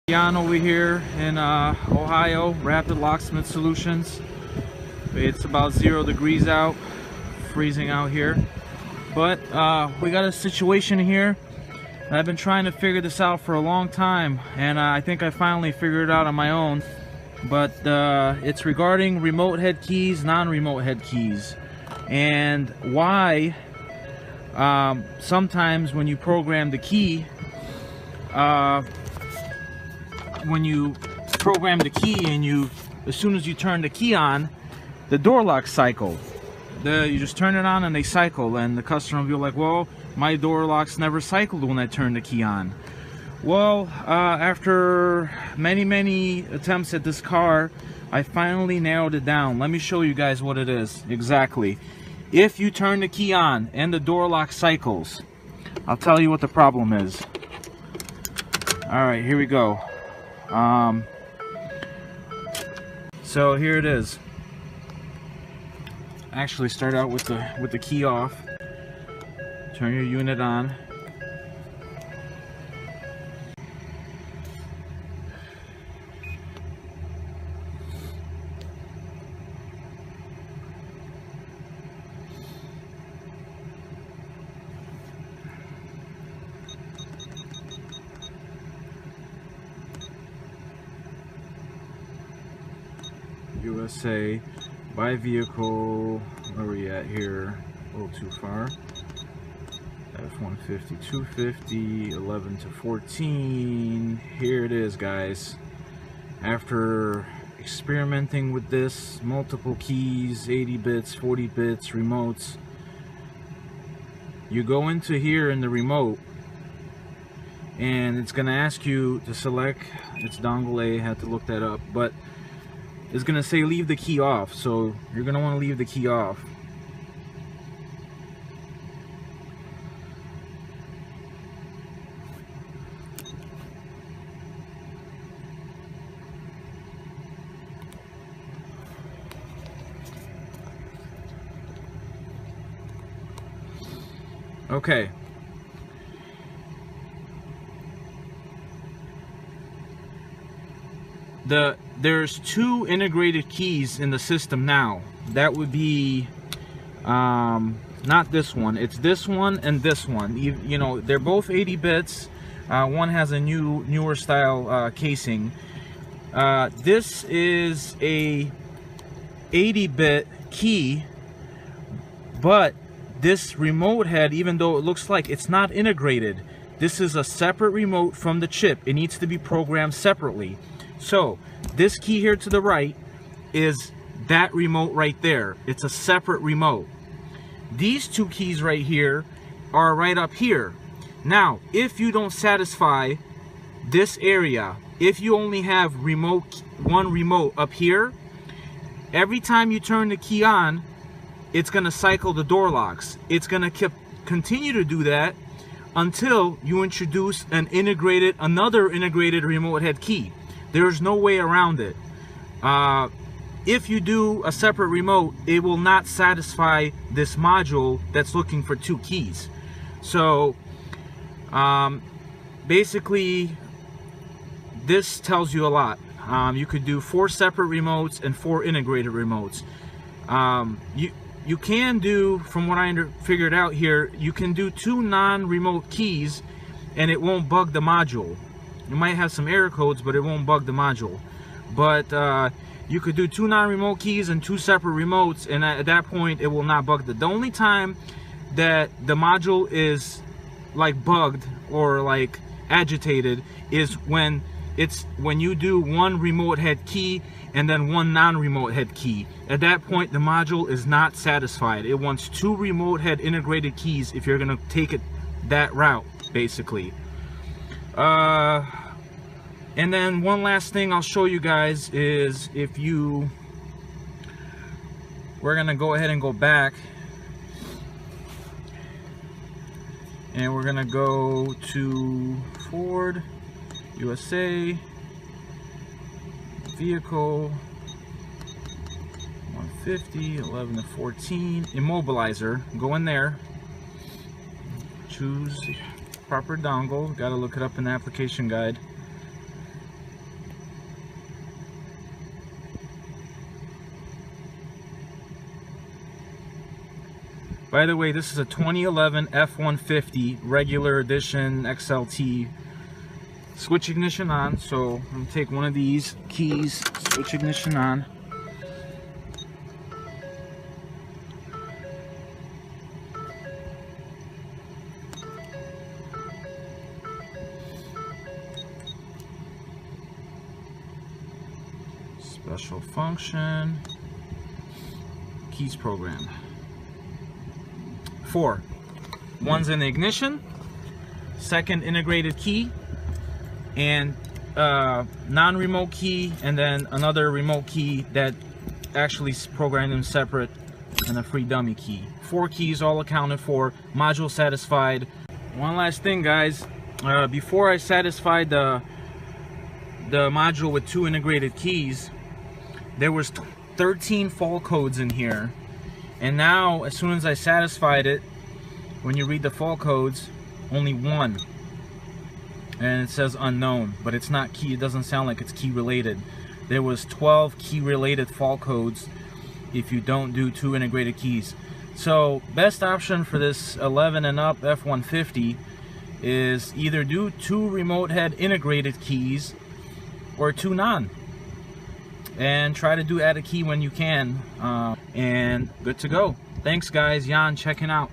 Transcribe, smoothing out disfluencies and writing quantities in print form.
Jan over here in Ohio, Rapid Locksmith Solutions. It's about 0 degrees out, freezing out here. But we got a situation here. I've been trying to figure this out for a long time, and I think I finally figured it out on my own. But it's regarding remote head keys, non-remote head keys, and why sometimes when you program the key, and as soon as you turn the key on, the door locks cycle. You just turn it on and they cycle, and the customer will be like, well, my door locks never cycled when I turned the key on. Well, after many attempts at this car, I finally narrowed it down. Let me show you guys what it is exactly. If you turn the key on and the door lock cycles, I'll tell you what the problem is. Alright, here we go. So here it is. Actually, start out with the key off. Turn your unit on. USA, by vehicle, where are we at here? A little too far. F-150, 250, 11 to 14. Here it is, guys. After experimenting with this, multiple keys, 80 bits, 40 bits, remotes, you go into here in the remote, and it's going to ask you to select, it's dongle A, had to look that up, but it's going to say leave the key off, so you're going to want to leave the key off. Okay. There's two integrated keys in the system now. That would be not this one. It's this one and this one. You know, they're both 80 bits. One has a newer style casing. This is a 80-bit key, but this remote head, even though it looks like it's not integrated, this is a separate remote from the chip. It needs to be programmed separately. So this key here to the right is that remote right there. It's a separate remote. These two keys right here are right up here. Now, if you don't satisfy this area, if you only have one remote up here, every time you turn the key on, it's going to cycle the door locks. It's going to continue to do that until you introduce another integrated remote head key. There's no way around it. If you do a separate remote, it will not satisfy this module that's looking for two keys. So basically, this tells you a lot. You could do 4 separate remotes and 4 integrated remotes. You can do, from what I figured out here, you can do 2 non-remote keys and it won't bug the module. You might have some error codes, but it won't bug the module. But you could do 2 non-remote keys and 2 separate remotes, and at that point it will not bug the only time that the module is like bugged or like agitated is when you do 1 remote head key and then 1 non-remote head key. At that point the module is not satisfied. It wants 2 remote head integrated keys if you're gonna take it that route, basically. And then one last thing I'll show you guys is we're gonna go ahead and go back, and we're gonna go to Ford, USA, vehicle, 150, 11 to 14, immobilizer, go in there, choose proper dongle, gotta look it up in the application guide. By the way, this is a 2011 F-150 regular edition XLT. Switch ignition on, so I'm gonna take one of these keys, switch ignition on. Special function, keys program. 4. One's in the ignition, second integrated key, and non-remote key, and then another remote key that actually programmed them separate, and a free dummy key. 4 keys all accounted for, module satisfied. One last thing, guys, before I satisfied the module with 2 integrated keys, there was 13 fault codes in here, and now as soon as I satisfied it, when you read the fault codes, only 1, and it says unknown, but it's not key. It doesn't sound like it's key related. There was 12 key related fault codes if you don't do 2 integrated keys. So best option for this 11 and up F-150 is either do 2 remote head integrated keys or 2 non, and try to do add a key when you can, and good to go. Thanks guys, Jan checking out.